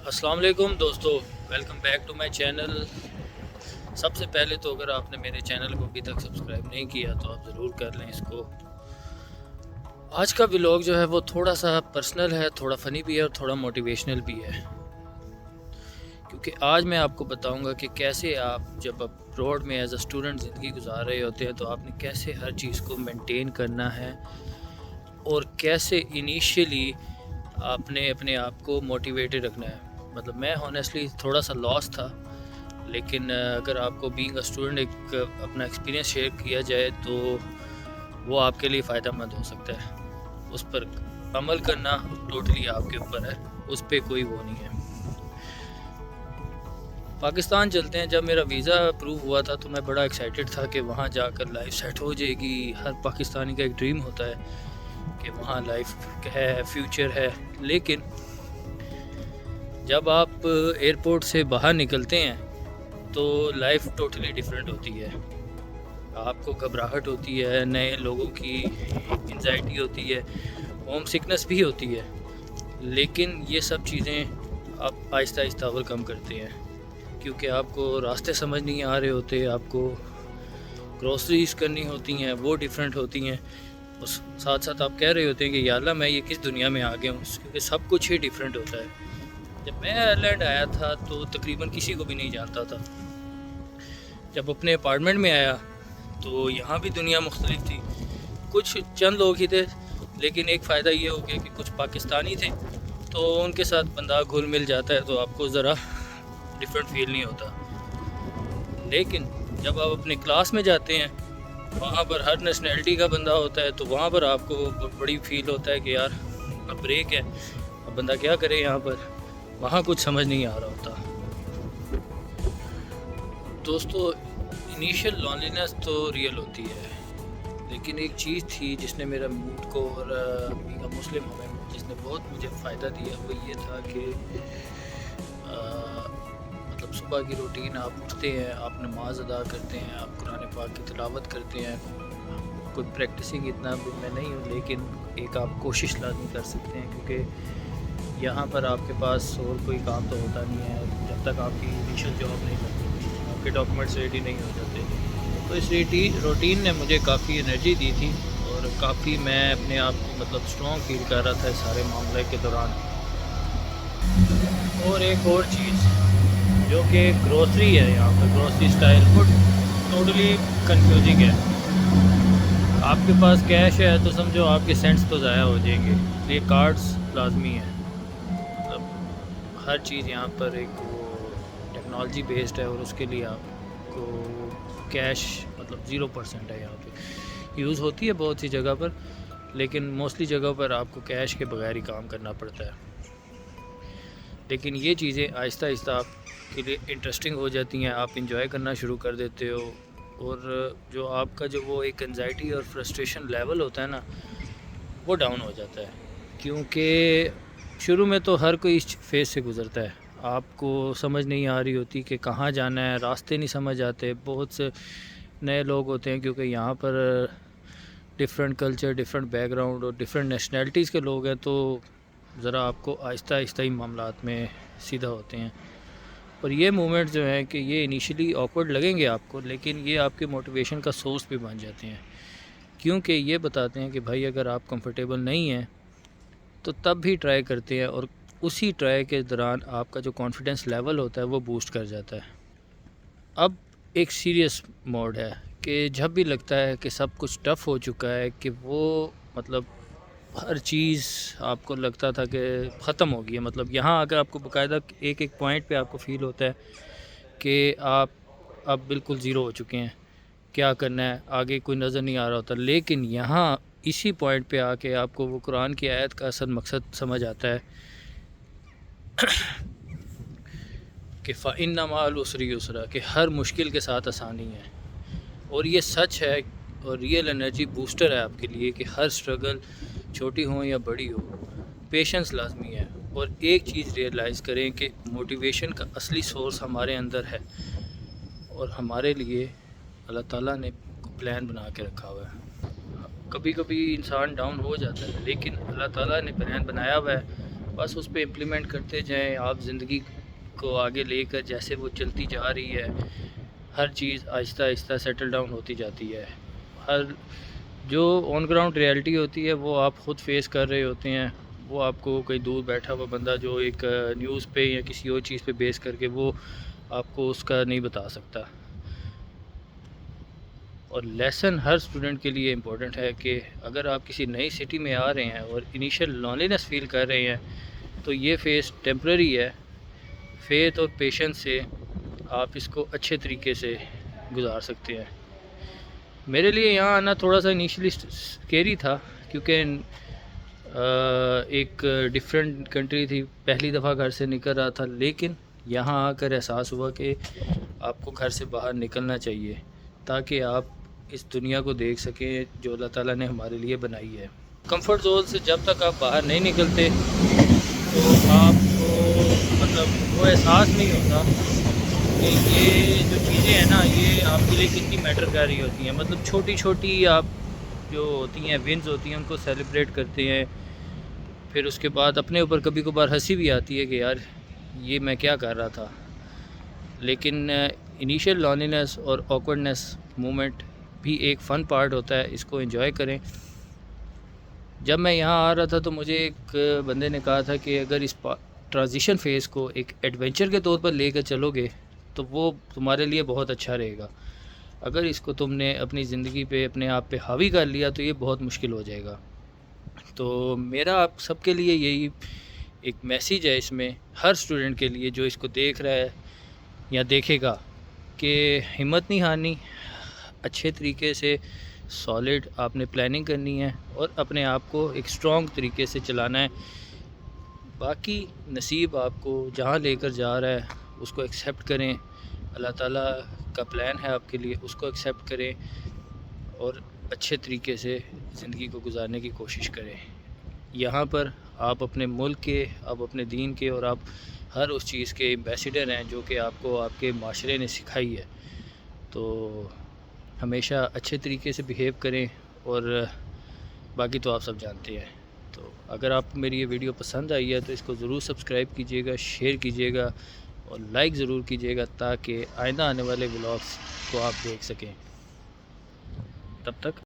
अस्सलाम वालेकुम दोस्तों, welcome back to my channel. सबसे पहले तो अगर आपने मेरे चैनल को अभी तक सब्सक्राइब नहीं किया तो आप ज़रूर कर लें इसको। आज का व्लॉग जो है वो थोड़ा सा पर्सनल है, थोड़ा फ़नी भी है और थोड़ा मोटिवेशनल भी है, क्योंकि आज मैं आपको बताऊंगा कि कैसे आप जब अब्रॉड में एज अ स्टूडेंट ज़िंदगी गुजार रहे होते हैं तो आपने कैसे हर चीज़ को मेंटेन करना है और कैसे इनिशियली आपने अपने आप को मोटिवेटेड रखना है। मतलब मैं हॉनेस्टली थोड़ा सा लॉस था, लेकिन अगर आपको बीइंग अ स्टूडेंट एक अपना एक्सपीरियंस शेयर किया जाए तो वो आपके लिए फ़ायदा मंद हो सकता है। उस पर अमल करना टोटली आपके ऊपर है, उस पर कोई वो नहीं है। पाकिस्तान चलते हैं। जब मेरा वीज़ा अप्रूव हुआ था तो मैं बड़ा एक्साइटेड था कि वहाँ जाकर लाइफ सेट हो जाएगी। हर पाकिस्तानी का एक ड्रीम होता है कि वहाँ लाइफ है, फ्यूचर है। लेकिन जब आप एयरपोर्ट से बाहर निकलते हैं तो लाइफ टोटली डिफरेंट होती है। आपको घबराहट होती है, नए लोगों की एंजाइटी होती है, होम सिकनेस भी होती है, लेकिन ये सब चीज़ें आप आहिस्ता आहिस्ता ओवरकम करते हैं, क्योंकि आपको रास्ते समझ नहीं आ रहे होते, आपको ग्रोसरीज करनी होती हैं, वो डिफरेंट होती हैं। उस साथ साथ आप कह रहे होते हैं कि या अल्लाह मैं ये किस दुनिया में आ गया हूँ, क्योंकि सब कुछ ही डिफरेंट होता है। जब मैं आयरलैंड आया था तो तकरीबन किसी को भी नहीं जानता था। जब अपने अपार्टमेंट में आया तो यहाँ भी दुनिया मुख्तलिफ थी। कुछ चंद लोग ही थे, लेकिन एक फ़ायदा ये हो गया कि कुछ पाकिस्तानी थे, तो उनके साथ बंदा घुल मिल जाता है तो आपको ज़रा डिफरेंट फील नहीं होता। लेकिन जब आप अपने क्लास में जाते हैं, वहाँ पर हर नेशनैलिटी का बंदा होता है, तो वहाँ पर आपको बड़ी फील होता है कि यार अब ब्रेक है, अब बंदा क्या करे यहाँ पर। वहाँ कुछ समझ नहीं आ रहा होता। दोस्तों, इनिशियल लॉनलीनेस तो रियल होती है, लेकिन एक चीज़ थी जिसने मेरा मूड को और बीइंग अ मुस्लिम हमें जिसने बहुत मुझे फ़ायदा दिया, वो ये था कि मतलब सुबह की रूटीन, आप उठते हैं, आप नमाज अदा करते हैं, आप कुरान पाक की तिलावत करते हैं। कोई प्रैक्टिसिंग इतना भी मैं नहीं हूँ, लेकिन एक आप कोशिश लाजमी कर सकते हैं, क्योंकि यहाँ पर आपके पास और कोई काम तो होता नहीं है जब तक आपकी इनिशियल जॉब नहीं लगती, आपके डॉक्यूमेंट्स रेडी नहीं हो जाते। तो इस रूटीन ने मुझे काफ़ी एनर्जी दी थी और काफ़ी मैं अपने आप को मतलब स्ट्रॉन्ग फील कर रहा था इस सारे मामले के दौरान। और एक और चीज़ जो कि ग्रोसरी है, यहाँ पर grocery style food totally confusing है। आपके पास कैश है तो समझो आपके सेंट्स तो ज़ाया हो जाएंगे, ये कार्ड्स लाजमी है। मतलब हर चीज़ यहाँ पर एक वो टेक्नोलॉजी बेस्ड है और उसके लिए आपको कैश मतलब 0% है। यहाँ पे यूज़ होती है बहुत सी जगह पर, लेकिन मोस्टली जगह पर आपको कैश के बगैर ही काम करना पड़ता है। लेकिन ये चीज़ें आहिस्ता आहिस्ता आपके लिए इंटरेस्टिंग हो जाती हैं, आप इंजॉय करना शुरू कर देते हो, और जो आपका जो वो एक एंजाइटी और फ्रस्ट्रेशन लेवल होता है ना, वो डाउन हो जाता है। क्योंकि शुरू में तो हर कोई इस फेज़ से गुज़रता है, आपको समझ नहीं आ रही होती कि कहाँ जाना है, रास्ते नहीं समझ आते, बहुत से नए लोग होते हैं, क्योंकि यहाँ पर डिफरेंट कल्चर, डिफरेंट बैकग्राउंड और डिफरेंट नेशनैलिटीज़ के लोग हैं, तो ज़रा आपको आहिस्ता आहिस्ता ही मामलात में सीधा होते हैं। और ये मोमेंट जो है कि ये इनिशियली ऑकवर्ड लगेंगे आपको, लेकिन ये आपके मोटिवेशन का सोर्स भी बन जाते हैं, क्योंकि ये बताते हैं कि भाई अगर आप कंफर्टेबल नहीं हैं तो तब भी ट्राई करते हैं, और उसी ट्राई के दौरान आपका जो कॉन्फिडेंस लेवल होता है वो बूस्ट कर जाता है। अब एक सीरियस मोड है कि जब भी लगता है कि सब कुछ टफ़ हो चुका है, कि वो मतलब हर चीज़ आपको लगता था कि ख़त्म हो गई है, मतलब यहाँ अगर आपको बाकायदा एक एक पॉइंट पे आपको फ़ील होता है कि आप अब बिल्कुल ज़ीरो हो चुके हैं, क्या करना है आगे कोई नज़र नहीं आ रहा होता। लेकिन यहाँ इसी पॉइंट पे आके आपको वो कुरान की आयत का असल मकसद समझ आता है कि फ़इन्ना मअल उसरि युसरा, कि हर मुश्किल के साथ आसानी है। और ये सच है और रियल एनर्जी बूस्टर है आपके लिए कि हर स्ट्रगल छोटी हो या बड़ी हो, पेशेंस लाजमी है। और एक चीज़ रियलाइज़ करें कि मोटिवेशन का असली सोर्स हमारे अंदर है, और हमारे लिए अल्लाह ताला ने प्लान बना के रखा हुआ है। कभी कभी इंसान डाउन हो जाता है, लेकिन अल्लाह ताला ने प्लान बनाया हुआ है بس اس پہ امپلیمنٹ کرتے جائیں. آپ زندگی کو آگے لے کر جیسے وہ چلتی جا رہی ہے، ہر چیز آہستہ آہستہ سیٹل ڈاؤن ہوتی جاتی ہے. ہر جو آن گراؤنڈ ریالٹی ہوتی ہے وہ آپ خود فیس کر رہے ہوتے ہیں. وہ آپ کو کوئی دور بیٹھا ہوا بندہ جو ایک نیوز پہ یا کسی اور چیز پہ بیس کر کے وہ آپ کو اس کا نہیں بتا سکتا. اور لیسن ہر اسٹوڈنٹ کے لیے امپورٹنٹ ہے کہ اگر آپ کسی نئی سٹی میں آ رہے ہیں اور انیشیل لونلینس فیل کر رہے ہیں تو یہ فیز ٹیمپرری ہے. فیتھ اور پیشنس سے آپ اس کو اچھے طریقے سے گزار سکتے ہیں. میرے لیے یہاں آنا تھوڑا سا انیشلی اسکیری تھا کیونکہ ایک ڈیفرنٹ کنٹری تھی، پہلی دفعہ گھر سے نکل رہا تھا. لیکن یہاں آ کر احساس ہوا کہ آپ کو گھر سے باہر نکلنا چاہیے تاکہ آپ اس دنیا کو دیکھ سکیں جو اللہ تعالیٰ نے ہمارے لیے بنائی ہے. کمفرٹ زون سے جب تک آپ باہر نہیں نکلتے تو آپ کو مطلب وہ احساس نہیں ہوتا کہ یہ جو چیزیں ہیں نا یہ آپ کے لیے کتنی میٹر کر رہی ہوتی ہیں. مطلب چھوٹی چھوٹی آپ جو ہوتی ہیں ونز ہوتی ہیں ان کو سیلیبریٹ کرتے ہیں. پھر اس کے بعد اپنے اوپر کبھی کبھار ہنسی بھی آتی ہے کہ یار یہ میں کیا کر رہا تھا. لیکن انیشیل لونلینس اور آکورڈنیس مومنٹ بھی ایک فن پارٹ ہوتا ہے، اس کو انجوائے کریں. جب میں یہاں آ رہا تھا تو مجھے ایک بندے نے کہا تھا کہ اگر اس ٹرانزیشن فیز کو ایک ایڈونچر کے طور پر لے کر چلو گے تو وہ تمہارے لیے بہت اچھا رہے گا. اگر اس کو تم نے اپنی زندگی پہ اپنے آپ پہ حاوی کر لیا تو یہ بہت مشکل ہو جائے گا. تو میرا آپ سب کے لیے یہی ایک میسیج ہے اس میں، ہر اسٹوڈنٹ کے لیے جو اس کو دیکھ رہا ہے یا دیکھے گا، کہ ہمت نہیں ہارنی، اچھے طریقے سے سالڈ آپ نے پلاننگ کرنی ہے اور اپنے آپ کو ایک اسٹرانگ طریقے سے چلانا ہے. باقی نصیب آپ کو جہاں لے کر جا رہا ہے اس کو ایکسیپٹ کریں. اللہ تعالیٰ کا پلان ہے آپ کے لیے، اس کو ایکسیپٹ کریں اور اچھے طریقے سے زندگی کو گزارنے کی کوشش کریں. یہاں پر آپ اپنے ملک کے، آپ اپنے دین کے اور آپ ہر اس چیز کے ایمبیسیڈر ہیں جو کہ آپ کو آپ کے معاشرے نے سکھائی ہے. تو ہمیشہ اچھے طریقے سے بیہیو کریں اور باقی تو آپ سب جانتے ہیں. تو اگر آپ کو میری یہ ویڈیو پسند آئی ہے تو اس کو ضرور سبسکرائب کیجیے گا، شیئر کیجیے گا اور لائک ضرور کیجیے گا تاکہ آئندہ آنے والے ولاگس کو آپ دیکھ سکیں. تب تک